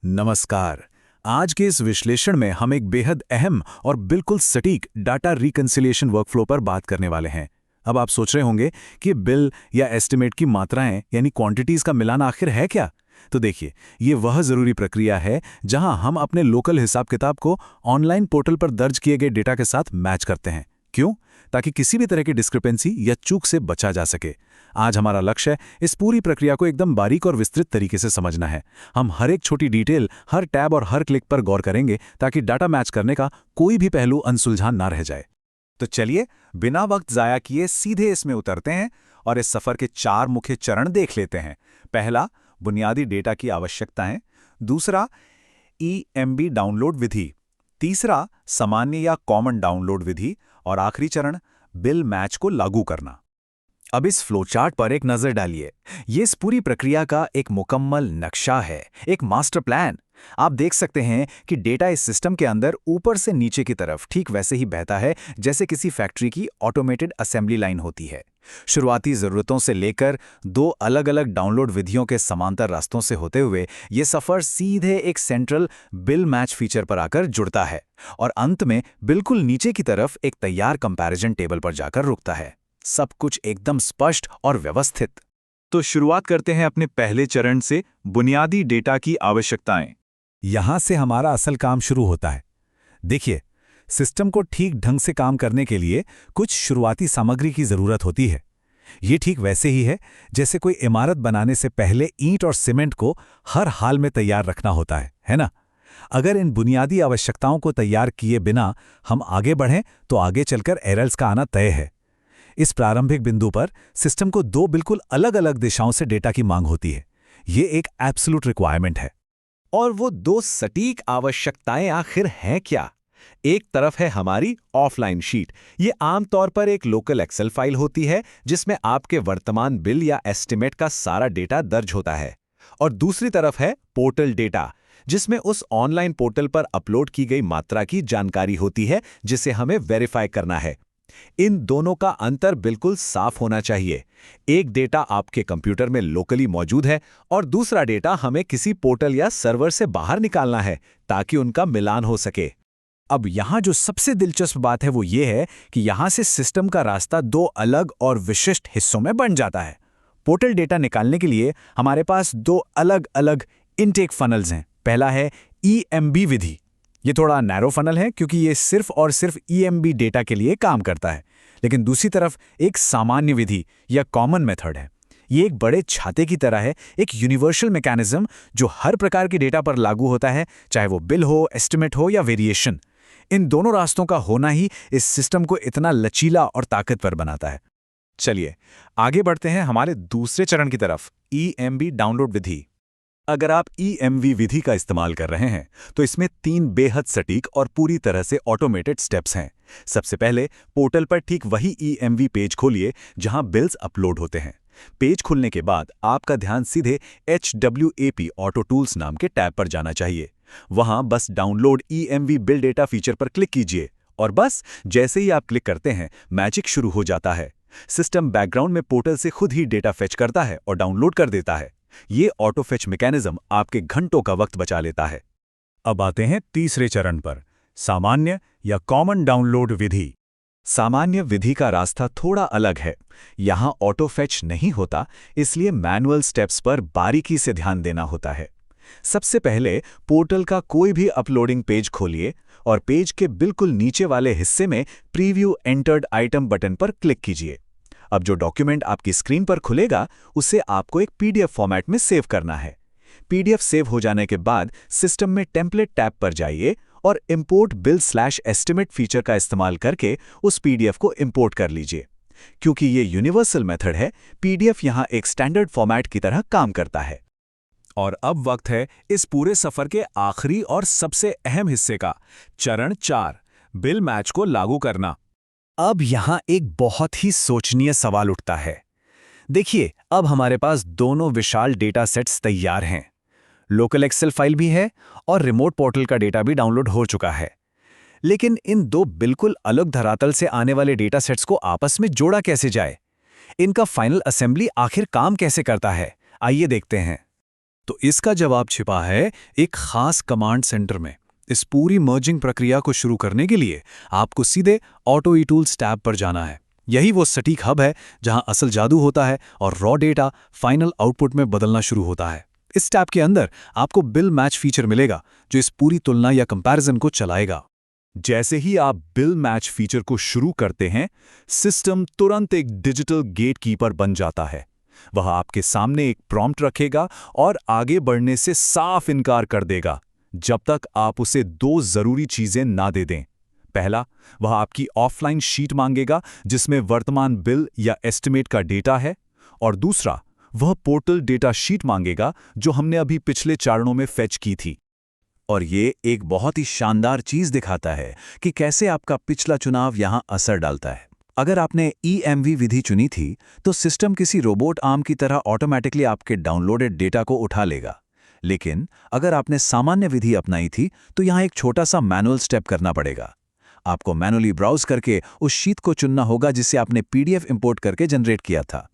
नमस्कार। आज के इस विश्लेषण में हम एक बेहद अहम और बिल्कुल सटीक डाटा रिकंसिलिएशन वर्कफ्लो पर बात करने वाले हैं। अब आप सोच रहे होंगे कि बिल या एस्टिमेट की मात्राएं यानी क्वांटिटीज का मिलान आखिर है क्या? तो देखिए, ये वह जरूरी प्रक्रिया है जहां हम अपने लोकल हिसाब किताब को ऑनलाइन पोर्टल पर दर्ज किए गए डेटा के साथ मैच करते हैं। क्यों? ताकि किसी भी तरह की डिस्क्रिपेंसी या चूक से बचा जा सके। आज हमारा लक्ष्य है इस पूरी प्रक्रिया को एकदम बारीक और विस्तृत तरीके से समझना है। हम हर एक छोटी डिटेल, हर टैब और हर क्लिक पर गौर करेंगे ताकि डाटा मैच करने का कोई भी पहलू अनसुलझा ना रह जाए। तो चलिए, बिना वक्त जाया किए सीधे इसमें उतरते हैं और इस सफर के 4 मुख्य चरण देख लेते हैं। पहला, बुनियादी डेटा की आवश्यकताएं। दूसरा, EMB डाउनलोड विधि। तीसरा, सामान्य या कॉमन डाउनलोड विधि। और आखिरी चरण, बिल मैच को लागू करना। अब इस फ्लोचार्ट पर एक नजर डालिए। ये इस पूरी प्रक्रिया का एक मुकम्मल नक्शा है, एक मास्टर प्लान। आप देख सकते हैं कि डेटा इस सिस्टम के अंदर ऊपर से नीचे की तरफ ठीक वैसे ही बहता है जैसे किसी फैक्ट्री की ऑटोमेटेड असेंबली लाइन होती है। शुरुआती ज़रूरतों से लेकर 2 अलग-अलग डाउनलोड विधियों के समांतर रास्तों से होते हुए ये सफ़र सीधे एक सेंट्रल बिल मैच फीचर पर आकर जुड़ता है और अंत में बिल्कुल नीचे की तरफ एक तैयार कंपैरिजन टेबल पर जाकर रुकता है। सब कुछ एकदम स्पष्ट और व्यवस्थित। तो शुरुआत करते हैं अपने पहले चरण से, बुनियादी डेटा की आवश्यकताएं। यहां से हमारा असल काम शुरू होता है। देखिए, सिस्टम को ठीक ढंग से काम करने के लिए कुछ शुरुआती सामग्री की जरूरत होती है। ये ठीक वैसे ही है जैसे कोई इमारत बनाने से पहले ईंट और सीमेंट को हर हाल में तैयार रखना होता है ना? अगर इन बुनियादी आवश्यकताओं को तैयार किए बिना हम आगे बढ़ें तो आगे चलकर एरर्स का आना तय है। इस प्रारंभिक बिंदु पर सिस्टम को 2 बिल्कुल अलग-अलग दिशाओं से डेटा की मांग होती है। ये एक एब्सोल्यूट रिक्वायरमेंट है। और वो 2 सटीक आवश्यकताएं आखिर हैं क्या? एक तरफ है हमारी ऑफलाइन शीट। ये आमतौर पर एक लोकल एक्सेल फाइल होती है जिसमें आपके वर्तमान बिल या एस्टिमेट का सारा डेटा दर्ज होता है। और दूसरी तरफ है पोर्टल डेटा, जिसमें उस ऑनलाइन पोर्टल पर अपलोड की गई मात्रा की जानकारी होती है जिसे हमें वेरीफाई करना है। इन दोनों का अंतर बिल्कुल साफ होना चाहिए। एक डेटा आपके कंप्यूटर में लोकली मौजूद है और दूसरा डेटा हमें किसी पोर्टल या सर्वर से बाहर निकालना है ताकि उनका मिलान हो सके। अब यहाँ जो सबसे दिलचस्प बात है वो ये है कि यहाँ से सिस्टम का रास्ता 2 अलग और विशिष्ट हिस्सों में बन जाता है। पोर्टल डेटा निकालने के लिए हमारे पास 2 अलग-अलग इनटेक फनल्स हैं। पहला है EMB विधि। ये थोड़ा नैरो फनल है क्योंकि ये सिर्फ और सिर्फ EMB डेटा के लिए काम करता है। लेकिन दूसरी तरफ एक सामान्य विधि या कॉमन मेथड है। ये एक बड़े छाते की तरह है, एक यूनिवर्सल मैकेनिज्म जो हर प्रकार के डेटा पर लागू होता है, चाहे वो बिल हो, एस्टिमेट हो या वेरिएशन। इन दोनों रास्तों का होना ही इस सिस्टम को इतना लचीला और ताकतवर बनाता है। चलिए, आगे बढ़ते हैं हमारे दूसरे चरण की तरफ, EMB डाउनलोड विधि। अगर आप EMV विधि का इस्तेमाल कर रहे हैं तो इसमें 3 बेहद सटीक और पूरी तरह से ऑटोमेटेड स्टेप्स हैं। सबसे पहले पोर्टल पर ठीक वही EMV पेज खोलिए जहां बिल्स अपलोड होते हैं। पेज खुलने के बाद आपका ध्यान सीधे HWAP ऑटो टूल्स नाम के टैब पर जाना चाहिए। वहां बस download EMV bill data feature पर क्लिक कीजिए और बस जैसे ही आप क्लिक करते हैं मैजिक शुरू हो जाता है। सिस्टम बैकग्राउंड में पोर्टल से खुद ही डेटा फेच करता है और डाउनलोड कर देता है। ये ऑटो फेच मैकेनिज्म आपके घंटों का वक्त बचा लेता है। अब आते हैं तीसरे चरण पर, सामान्य या कॉमन डाउनलोड विधि। सामान्य विधि का रास्ता थोड़ा अलग है। यहाँ ऑटो फेच नहीं होता, इसलिए मैनुअल स्टेप्स पर बारीकी से ध्यान देना होता है। सबसे पहले पोर्टल का कोई भी अपलोडिंग पेज खोलिए और पेज के बिल्कुल नीचे वाले हिस्से में प्रीव्यू एंटर्ड आइटम बटन पर क्लिक कीजिए। अब जो डॉक्यूमेंट आपकी स्क्रीन पर खुलेगा उसे आपको एक PDF फॉर्मेट में सेव करना है। PDF सेव हो जाने के बाद सिस्टम में टेम्पलेट टैब पर जाइए और इंपोर्ट बिल/एस्टिमेट फीचर का इस्तेमाल करके उस PDF को इंपोर्ट कर लीजिए। क्योंकि ये यूनिवर्सल मेथड है, PDF यहाँ एक स्टैंडर्ड फॉर्मेट की तरह काम करता है। और अब वक्त है इस पूरे सफर के आखिरी और सबसे अहम हिस्से का, चरण 4, बिल मैच को लागू करना। अब यहां एक बहुत ही सोचनीय सवाल उठता है। देखिए, अब हमारे पास दोनों विशाल डेटा सेट्स तैयार हैं। लोकल एक्सेल फाइल भी है और रिमोट पोर्टल का डेटा भी डाउनलोड हो चुका है। लेकिन इन 2 बिल्कुल अलग धरातल से आने वाले डेटा सेट्स को आपस में जोड़ा कैसे जाए? इनका फाइनल असेंबली आखिर काम कैसे करता है? आइए देखते हैं। तो इसका जवाब छिपा है एक खास कमांड सेंटर में। इस पूरी मर्जिंग प्रक्रिया को शुरू करने के लिए आपको सीधे ऑटो ई-टूल्स टैब पर जाना है। यही वो सटीक हब है जहां असल जादू होता है और रॉ डेटा फाइनल आउटपुट में बदलना शुरू होता है। इस टैब के अंदर आपको बिल मैच फीचर मिलेगा जो इस पूरी तुलना या कंपैरिजन को चलाएगा। जैसे ही आप बिल मैच फीचर को शुरू करते हैं, सिस्टम तुरंत एक डिजिटल गेटकीपर बन जाता है। वह आपके सामने एक प्रॉम्प्ट रखेगा और आगे बढ़ने से साफ इनकार कर देगा जब तक आप उसे 2 जरूरी चीजें ना दे दें। पहला, वह आपकी ऑफलाइन शीट मांगेगा जिसमें वर्तमान बिल या एस्टिमेट का डेटा है, और दूसरा, वह पोर्टल डेटा शीट मांगेगा जो हमने अभी पिछले चरणों में फेच की थी। और ये एक बहुत ही शानदार चीज दिखाता है कि कैसे आपका पिछला चुनाव यहां असर डालता है। अगर आपने EMV विधि चुनी थी तो सिस्टम किसी रोबोट आर्म की तरह ऑटोमेटिकली आपके डाउनलोडेड डेटा को उठा लेगा। लेकिन अगर आपने सामान्य विधि अपनाई थी तो यहां एक छोटा सा मैनुअल स्टेप करना पड़ेगा। आपको मैनुअली ब्राउज करके उस शीट को चुनना होगा जिसे आपने PDF इंपोर्ट करके जनरेट किया था।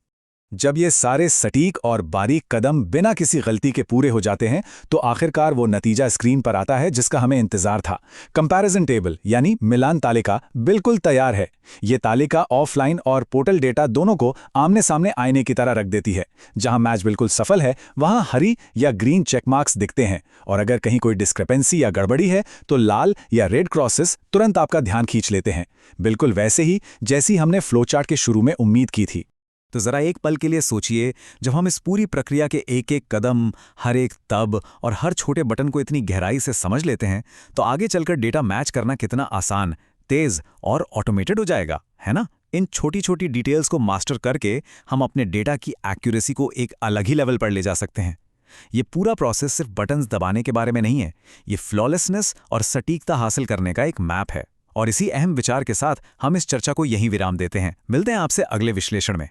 जब ये सारे सटीक और बारीक कदम बिना किसी गलती के पूरे हो जाते हैं तो आखिरकार वो नतीजा स्क्रीन पर आता है जिसका हमें इंतजार था। कंपैरिजन टेबल यानी मिलान तालिका बिल्कुल तैयार है। ये तालिका ऑफलाइन और पोर्टल डेटा दोनों को आमने सामने आईने की तरह रख देती है। जहां मैच बिल्कुल सफल है वहां हरी या ग्रीन चेकमार्क्स दिखते हैं, और अगर कहीं कोई डिस्क्रिपेंसी या गड़बड़ी है तो लाल या रेड क्रॉसेस तुरंत आपका ध्यान खींच लेते हैं, बिल्कुल वैसे ही जैसी हमने फ्लोचार्ट के शुरू में उम्मीद की थी। तो जरा एक पल के लिए सोचिए, जब हम इस पूरी प्रक्रिया के एक एक कदम, हर एक तब और हर छोटे बटन को इतनी गहराई से समझ लेते हैं तो आगे चलकर डेटा मैच करना कितना आसान, तेज और ऑटोमेटेड हो जाएगा, है ना? इन छोटी छोटी डिटेल्स को मास्टर करके हम अपने डेटा की एक्यूरेसी को एक अलग ही लेवल पर ले जा सकते हैं। ये पूरा प्रोसेस सिर्फ बटन्स दबाने के बारे में नहीं है, ये फ्लॉलेसनेस और सटीकता हासिल करने का एक मैप है। और इसी अहम विचार के साथ हम इस चर्चा को यहीं विराम देते हैं। मिलते हैं आपसे अगले विश्लेषण में।